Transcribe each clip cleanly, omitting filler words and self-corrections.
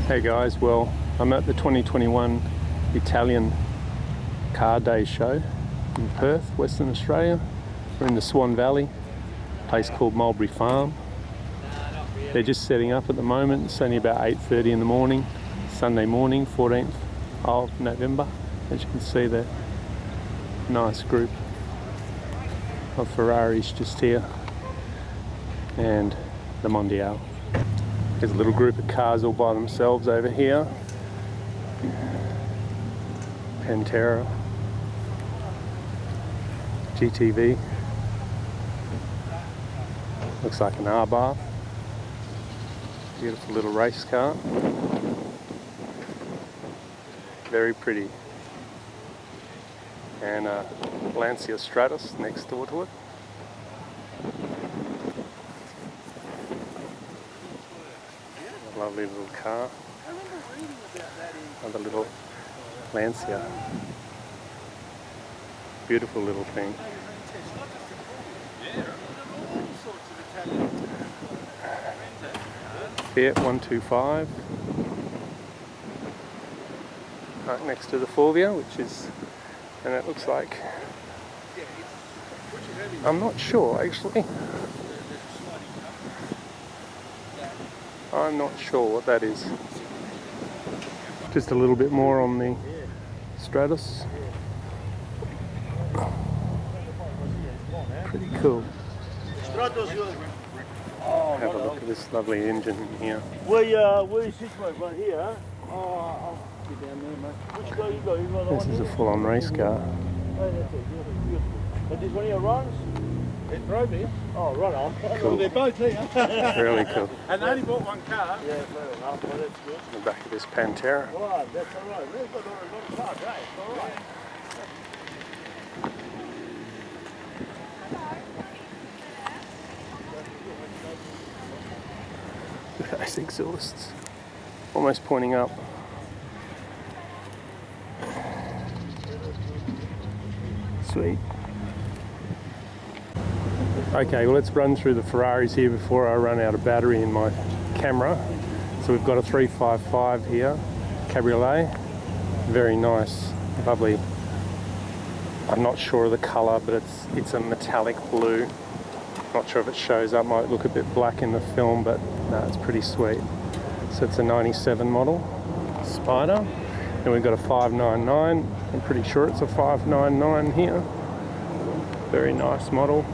Hey guys, well, I'm at the 2021 Italian Car Day show in Perth, Western Australia. We're in the Swan Valley, a place called Mulberry Farm. They're just setting up at the moment. It's only about 8:30 in the morning, Sunday morning, 14th of November. As you can see, there, nice group of Ferraris just here, and the Mondial. There's a little group of cars all by themselves over here. Pantera, GTV, looks like an R-Bar, beautiful little race car, very pretty, and a Lancia Stratus next door to it. Lovely little car. Another little Lancia. Beautiful little thing. Fiat 125. Right next to the Fulvia, which is, and it looks like, I'm not sure actually. I'm not sure what that is. Just a little bit more on the Stratus. Pretty cool. Have a look at this lovely engine in here. Where you situate right here? Oh, I'll get down there, mate. Which car you got? You got the This is a full-on race car. Oh, that's it. Beautiful. But this one of your runs? It drove here. Oh, right on. Cool. They're both here. Really cool. And they only bought one car. Yeah, fair enough. Well, that's good. The back of this Pantera. Right, that's all right. We've got a lot of cars, eh? All right. Look at those exhausts. Almost pointing up. Sweet. Okay, well, let's run through the Ferraris here before I run out of battery in my camera. So we've got a 355 here, Cabriolet. Very nice, lovely. I'm not sure of the colour, but it's a metallic blue. Not sure if it shows up, might look a bit black in the film, but no, it's pretty sweet. So it's a 97 model Spider. And we've got a 599. I'm pretty sure it's a 599 here. Very nice model.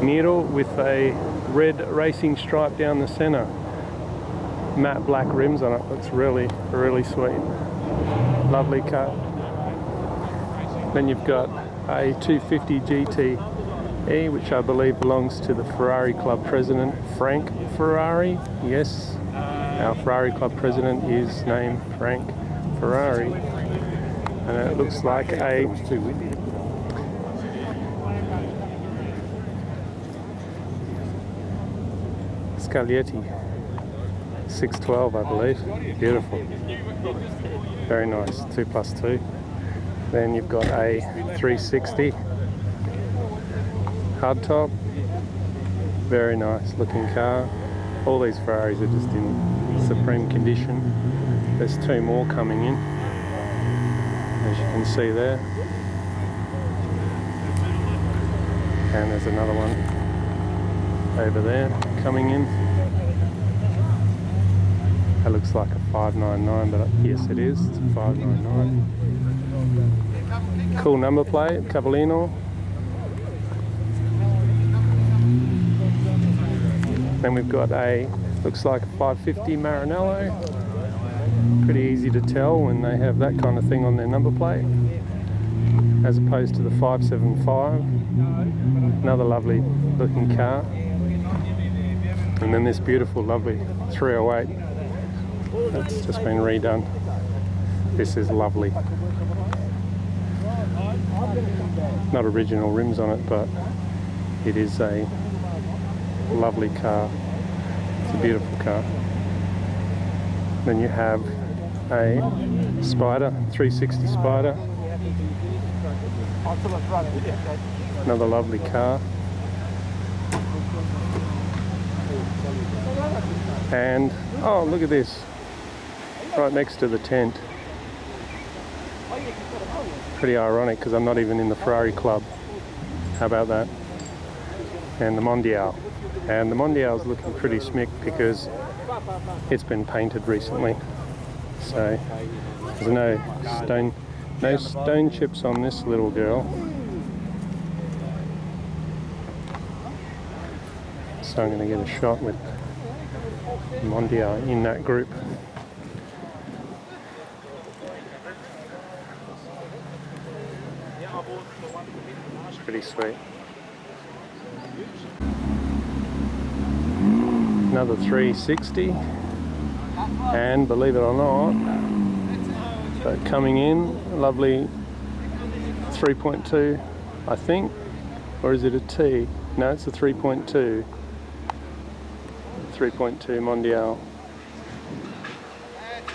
Nero with a red racing stripe down the centre. Matte black rims on it. Looks really, really sweet. Lovely car. Then you've got a 250 GTE, which I believe belongs to the Ferrari Club president, Frank Ferrari. Yes, our Ferrari Club president is named Frank Ferrari. And it looks like a Scaglietti 612, I believe. Beautiful. Very nice. 2+2. Then you've got a 360 hardtop. Very nice looking car. All these Ferraris are just in supreme condition. There's two more coming in, as you can see there. And there's another one over there coming in. That looks like a 599, but yes it is, it's a 599. Cool number plate, Cavallino. Then we've got a, looks like a 550 Maranello. Pretty easy to tell when they have that kind of thing on their number plate, as opposed to the 575. Another lovely looking car. And then this beautiful, lovely 308. That's just been redone. This is lovely. Not original rims on it, but it is a lovely car. It's a beautiful car. Then you have a Spider, 360 Spider. Another lovely car. And Oh, look at this. Right next to the tent. Pretty ironic because I'm not even in the Ferrari club. How about that? And the Mondial. And the Mondial's looking pretty schmick because it's been painted recently. So there's no stone chips on this little girl. So I'm going to get a shot with Mondial in that group. It's pretty sweet. Another 360, and believe it or not, but coming in, a lovely 3.2, I think, or is it a T? No, it's a 3.2. 3.2 Mondial.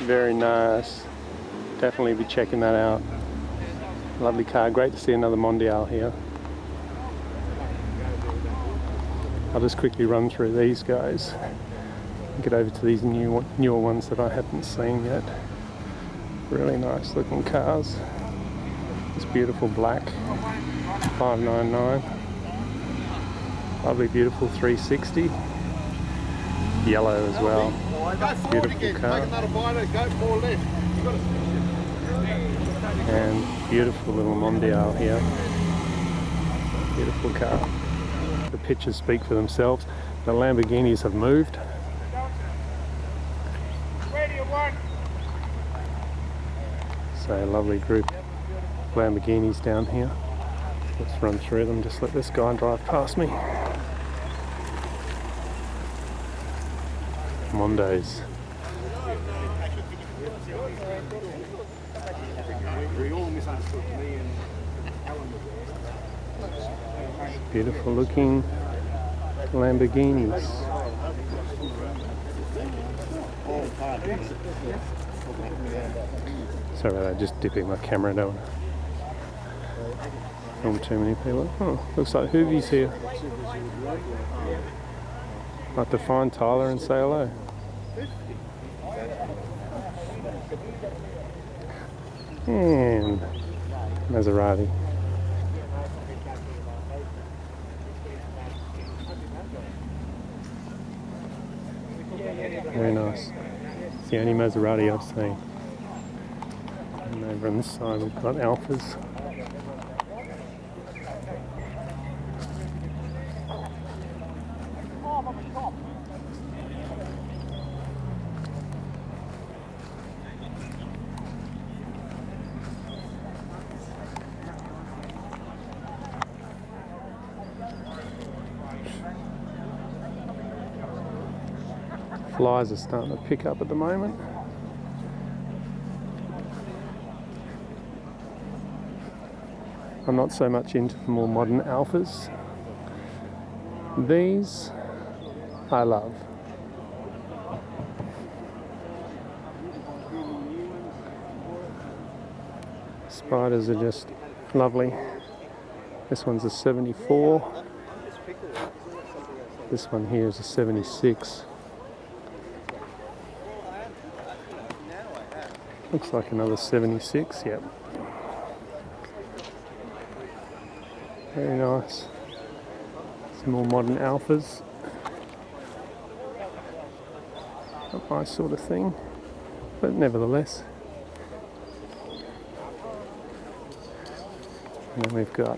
Very nice. Definitely be checking that out. Lovely car. Great to see another Mondial here. I'll just quickly run through these guys. Get over to these newer ones that I haven't seen yet. Really nice looking cars. This beautiful black 599. Lovely beautiful 360. Yellow as well. Beautiful car. And beautiful little Mondial here. Beautiful car. The pictures speak for themselves. The Lamborghinis have moved. So a lovely group of Lamborghinis down here. Let's run through them. Just let this guy drive past me. Mondos. Beautiful looking Lamborghinis. Sorry about that, just dipping my camera. I don't want to film too many people. Oh, looks like Hoovie's here. I'd like to find Tyler and say hello. And Maserati. Very nice. It's the only Maserati I've seen. And over on this side we've got Alphas. Flies are starting to pick up at the moment. I'm not so much into the more modern Alphas. These I love. Spiders are just lovely. This one's a 74. This one here is a 76. Looks like another 76, yep. Very nice. Some more modern Alphas. Not my sort of thing, but nevertheless. And then we've got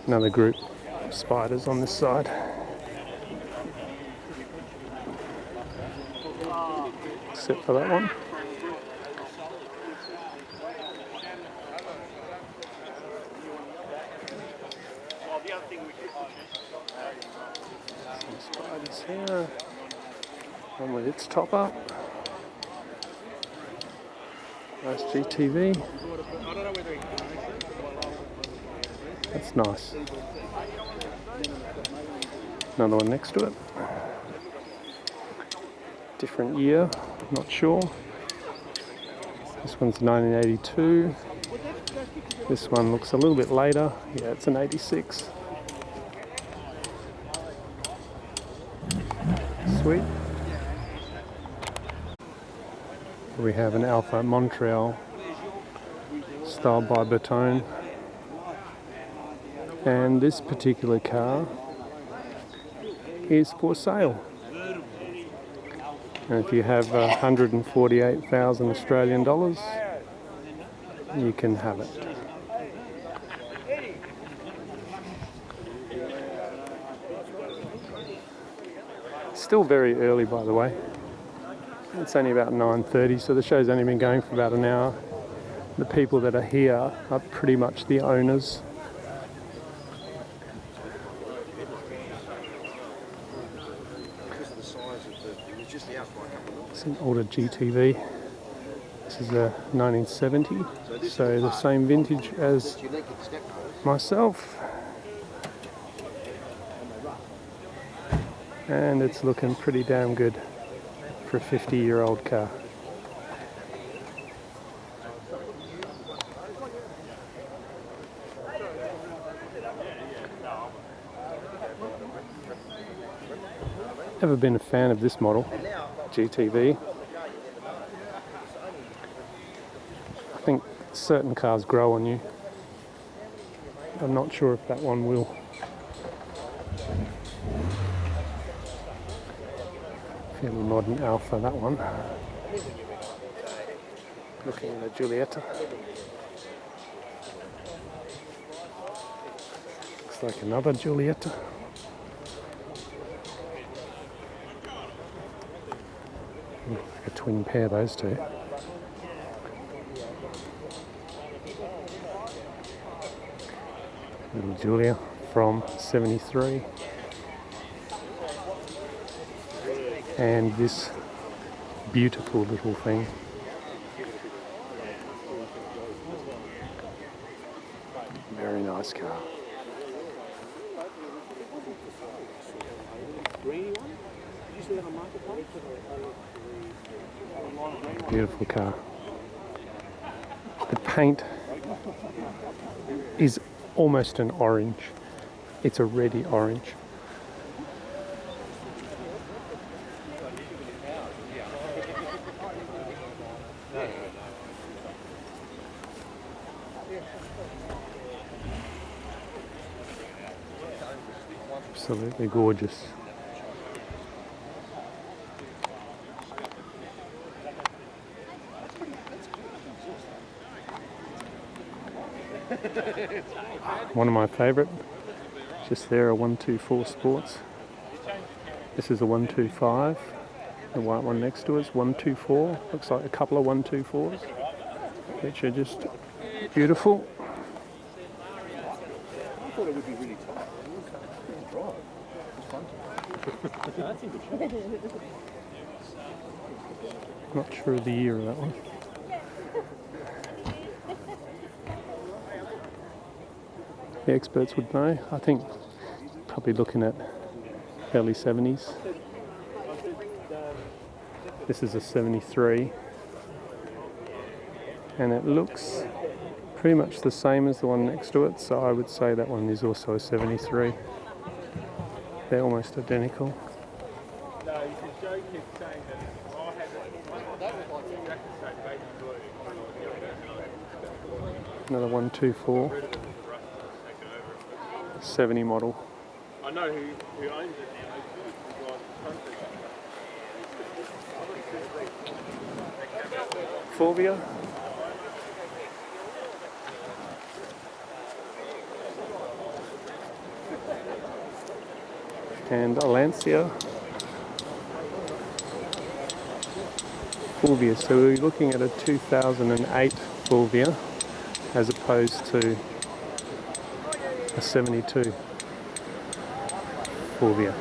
another group of Spiders on this side. Except for that one. Some Spiders here. One with its top up. Nice GTV. That's nice. Another one next to it. Different year, not sure. This one's 1982. This one looks a little bit later. Yeah, it's an 86. Sweet. We have an Alpha Montreal, styled by Bertone. And this particular car is for sale. And if you have 148,000 Australian dollars, you can have it. Still very early, by the way. It's only about 9:30, so the show's only been going for about an hour. The people that are here are pretty much the owners. It's an older GTV. This is a 1970, so the same vintage as myself. And it's looking pretty damn good for a 50-year-old car. Never been a fan of this model, GTV. I think certain cars grow on you. I'm not sure if that one will. Fairly modern Alpha, that one. Looking at a Giulietta. Looks like another Giulietta. Like a twin pair, those two. Little Giulia from 73. And this beautiful little thing. Very nice car. Beautiful car. The paint is almost an orange. It's a reddy orange. Absolutely gorgeous. One of my favourite, just there, a 124 Sports. This is a 125. The white one next to us, 124. Looks like a couple of 124s, which are just beautiful. I thought it would be really tight. Not sure of the year of that one. The experts would know. I think probably looking at early 70s. This is a 73. And it looks pretty much the same as the one next to it, so I would say that one is also a 73. They're almost identical. Another 124. 70 model. I know who owns it now. Fulvia. And a Lancia. Fulvia. So we're looking at a 2008 Fulvia as opposed to a 72 Fulvia.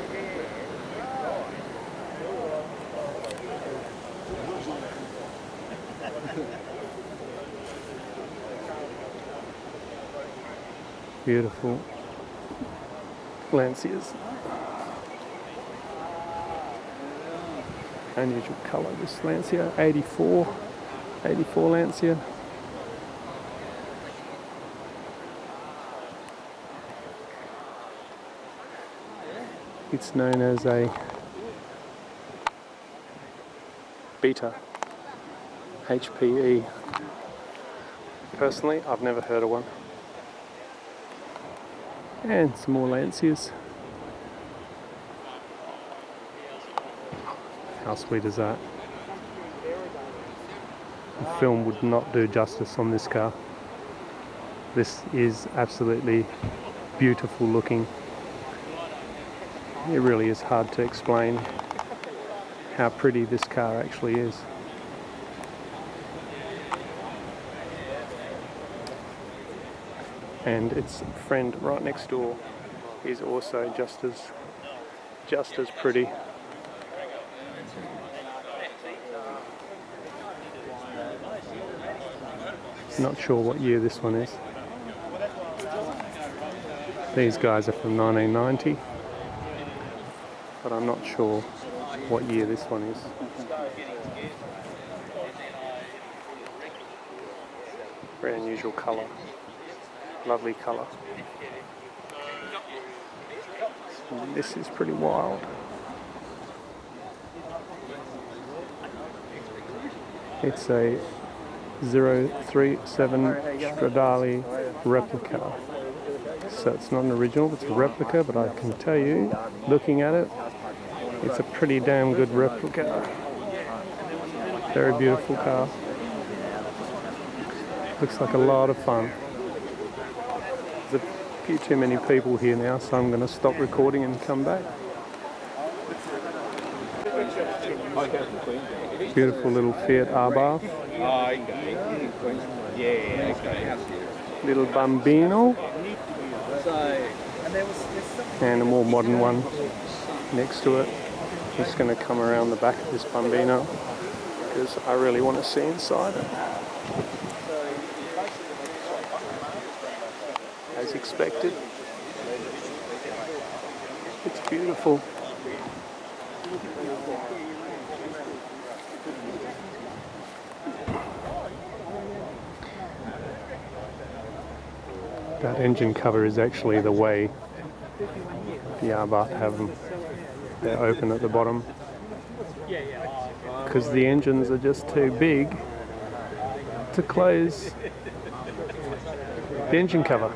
Beautiful Lancias. Unusual colour, this Lancia, 84 Lancia. It's known as a beta HPE. Personally, I've never heard of one. And some more Lanciers. How sweet is that? The film would not do justice on this car. This is absolutely beautiful looking. It really is hard to explain how pretty this car actually is. And its friend right next door is also just as pretty. Not sure what year this one is. These guys are from 1990, but I'm not sure what year this one is. Very unusual colour. Lovely colour. And this is pretty wild. It's a 037 Stradale replica. So it's not an original, it's a replica, but I can tell you, looking at it, it's a pretty damn good replica. Very beautiful car. Looks like a lot of fun. There's a few too many people here now, so I'm going to stop recording and come back. Beautiful little Fiat Abarth. Little Bambino. And a more modern one next to it. I'm just going to come around the back of this Bambino because I really want to see inside it. As expected. It's beautiful. That engine cover is actually the way the Abarth have them. They're open at the bottom because the engines are just too big to close the engine cover.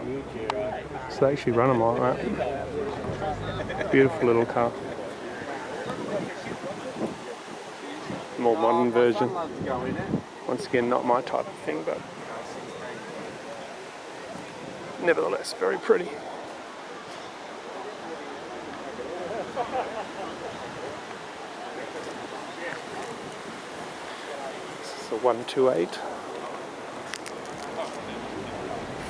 So they actually run them like that. Beautiful little car. More modern version. Once again, not my type of thing, but nevertheless, very pretty. This is a 128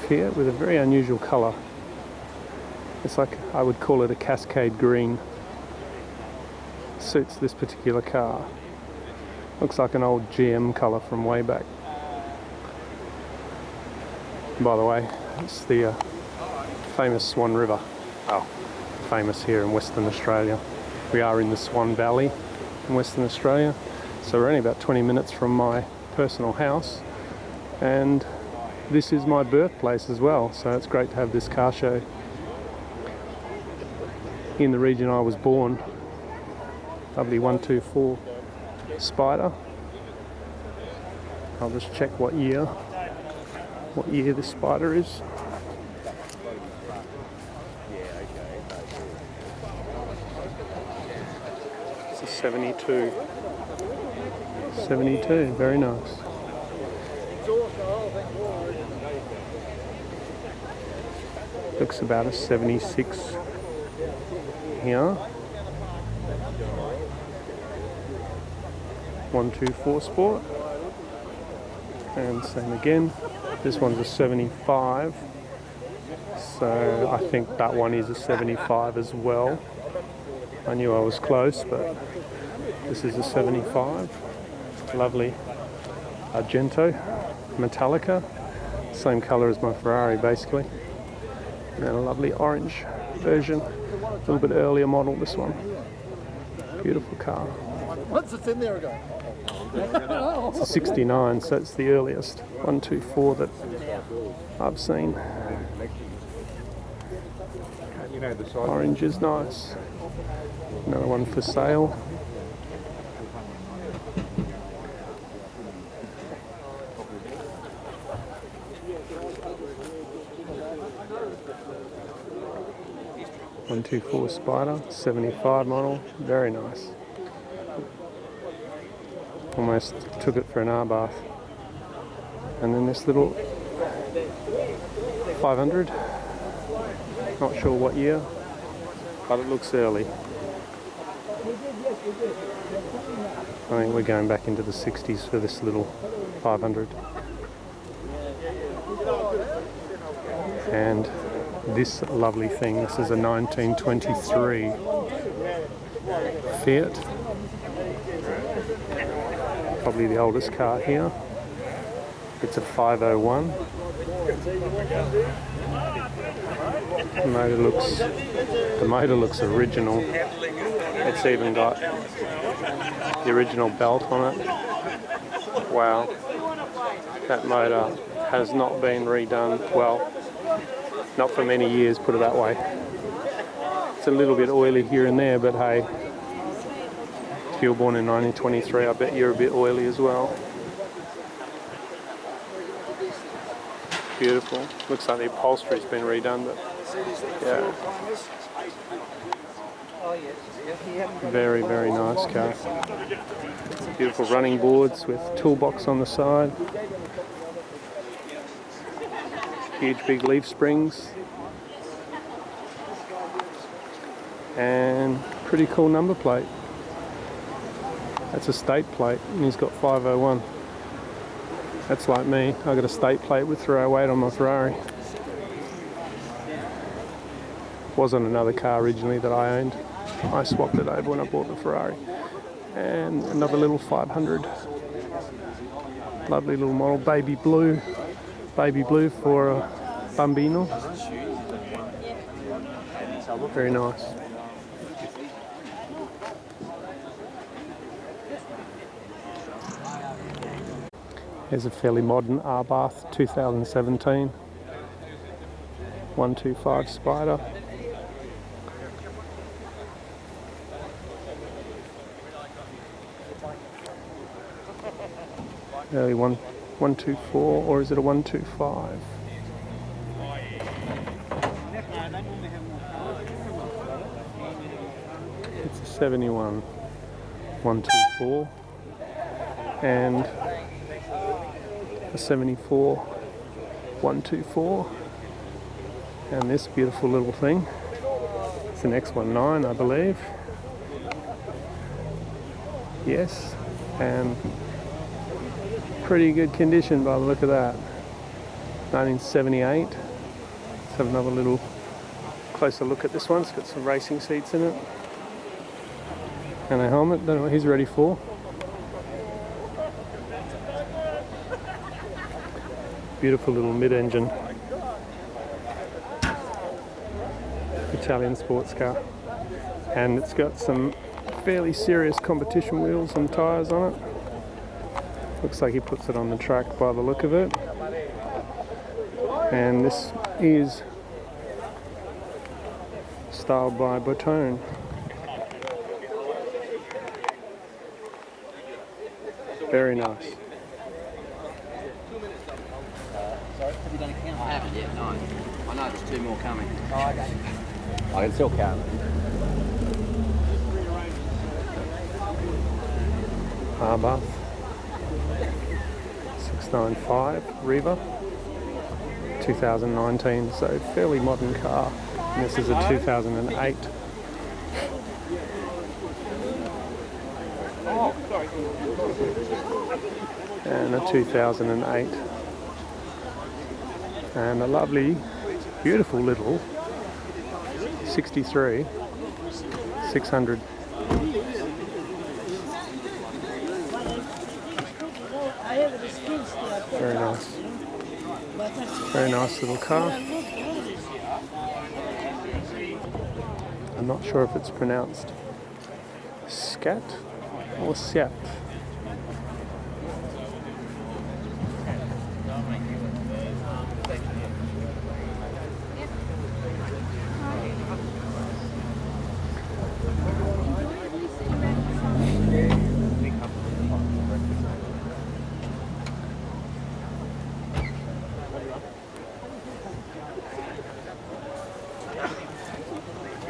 Fiat with a very unusual colour. It's like, I would call it a cascade green. Suits this particular car. Looks like an old GM colour from way back. By the way, it's the famous Swan River. Oh, famous here in Western Australia. We are in the Swan Valley in Western Australia. So we're only about 20 minutes from my personal house. And this is my birthplace as well. So it's great to have this car show in the region I was born. Lovely 124 Spider. I'll just check what year this Spider is. It's a 72. 72, very nice. Looks about a 76 here. 124 Sport. And same again. This one's a 75. So I think that one is a 75 as well. I knew I was close, but this is a 75. Lovely Argento, Metallica. Same colour as my Ferrari basically. And a lovely orange version. A little bit earlier model, this one. Beautiful car. Once it's in there again. It's a 69, so it's the earliest 124 that I've seen. Orange is nice. Another one for sale. 124 Spider, 75 model, very nice. Almost took it for an R-bath. And then this little 500, not sure what year, but it looks early. I think we're going back into the 60s for this little 500. And this lovely thing, this is a 1923 Fiat. Probably the oldest car here. It's a 501. The motor looks original. It's even got the original belt on it. Wow. That motor has not been redone. Well, not for many years, put it that way. It's a little bit oily here and there, but hey, if you were born in 1923, I bet you're a bit oily as well. Beautiful. Looks like the upholstery's been redone, but yeah. Very, very nice car. Beautiful running boards with toolbox on the side. Huge big leaf springs. And pretty cool number plate. That's a state plate, and he's got 501. That's like me. I got a state plate with 308 on my Ferrari. Wasn't another car originally that I owned. I swapped it over when I bought the Ferrari. And another little 500. Lovely little model, baby blue. Baby blue for a Bambino. Very nice. Here's a fairly modern R-Bath 2017 125 Spider. Early 124, or is it a 125? It's a 71 124 and a 74 124, and this beautiful little thing, it's an X19 I believe. Yes, and pretty good condition by the look of that. 1978. Let's have another little closer look at this one. It's got some racing seats in it and a helmet. Don't know what he's ready for. Beautiful little mid-engine Italian sports car, and it's got some fairly serious competition wheels and tyres on it. Looks like he puts it on the track by the look of it. And this is styled by Botone. Very nice. Have you done a count? I haven't yet, no. I know there's 2 more coming. Oh, okay. I can still count. R-Bath 695 Riva 2019, so fairly modern car. And this is a 2008. And a 2008. And a lovely, beautiful little 63 600. Very nice. Very nice little car. I'm not sure if it's pronounced Scat or Siat.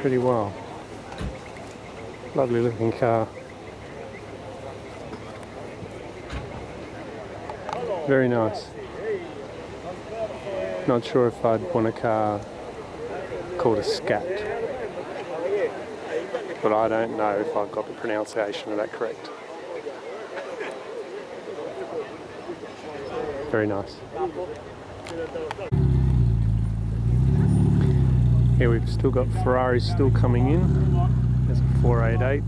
Pretty wild. Lovely looking car. Very nice. Not sure if I'd want a car called a Scat, but I don't know if I've got the pronunciation of that correct. Very nice. Here we've still got Ferraris still coming in. There's a 488.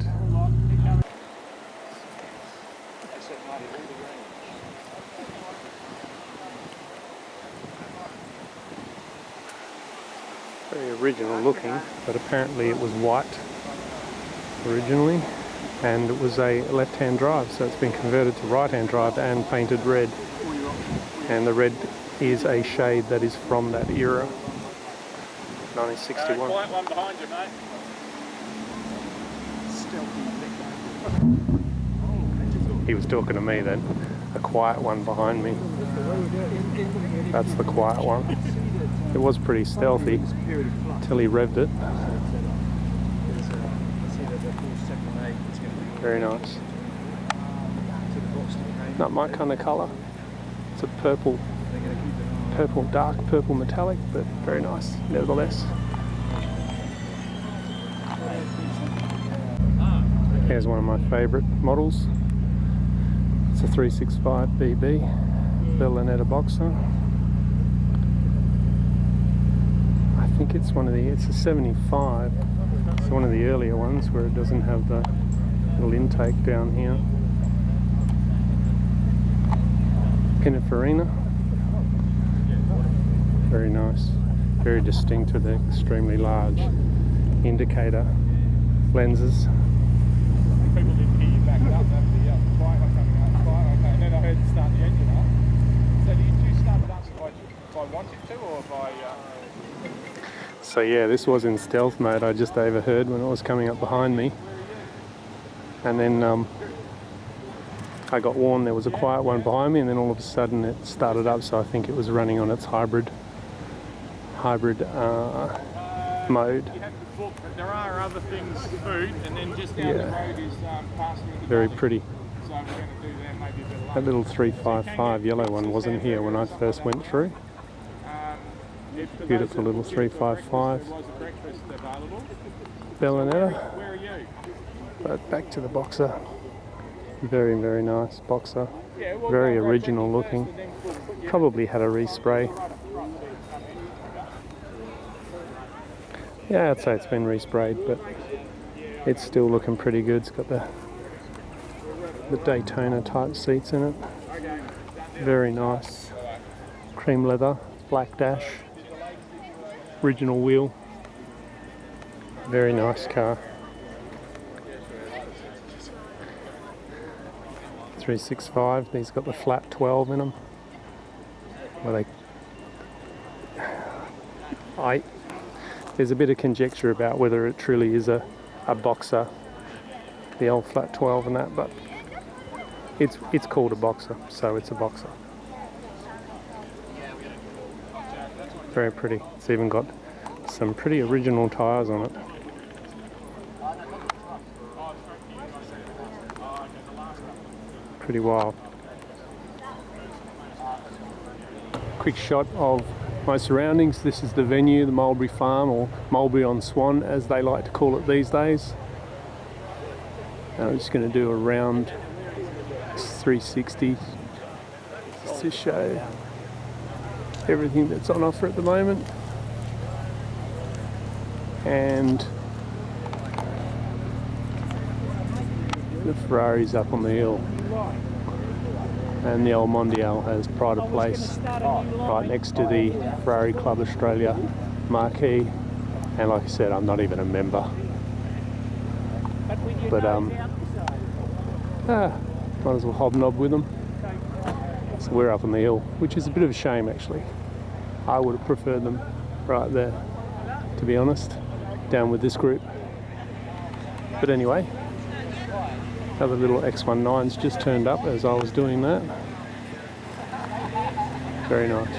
Very original looking, but apparently it was white originally, and it was a left-hand drive, so it's been converted to right-hand drive and painted red. And the red is a shade that is from that era, 1961. Quiet one behind you, mate. He was talking to me then. A quiet one behind me. That's the quiet one. It was pretty stealthy till he revved it. Very nice. Not my kind of colour. It's a purple, dark purple metallic, but very nice nevertheless. Here's one of my favourite models. It's a 365 BB Berlinetta Boxer. I think it's it's a 75. It's one of the earlier ones where it doesn't have the little intake down here. Pininfarina. Very nice. Very distinct with the extremely large indicator lenses. People didn't hear you back up. The quiet one coming out. Quiet, okay. And then I heard you start the engine up. So did you start it up if I wanted to, or by? So yeah, this was in stealth mode. I just overheard when it was coming up behind me, and then I got warned there was a quiet one behind me, and then all of a sudden it started up. So I think it was running on its hybrid mode. You have to book, but there are other things, food, and then just down the road is passing. Very pretty. So we're going to do that maybe a bit later. That little 355 yellow one wasn't here when I first went through. Beautiful little 355 Berlinetta. Where are you? But back to the Boxer. Very, very nice Boxer. Very original looking. Probably had a respray. Yeah, I'd say it's been resprayed, but it's still looking pretty good. It's got the Daytona type seats in it. Very nice. Cream leather, black dash, original wheel. Very nice car. 365. These got the flat 12 in them. Where there's a bit of conjecture about whether it truly is a Boxer, the old flat 12 and that, but it's called a Boxer, so it's a Boxer. Very pretty. It's even got some pretty original tyres on it. Pretty wild. Quick shot of my surroundings. This is the venue, the Mulberry Farm, or Mulberry on Swan as they like to call it these days. And I'm just going to do a round 360 just to show everything that's on offer at the moment. And the Ferrari's up on the hill. And the old Mondial has pride of place right next to the Ferrari Club Australia marquee. And like I said, I'm not even a member. But might as well hobnob with them. So we're up on the hill, which is a bit of a shame actually. I would have preferred them right there, to be honest, down with this group. But anyway, other little X19s just turned up as I was doing that. Very nice.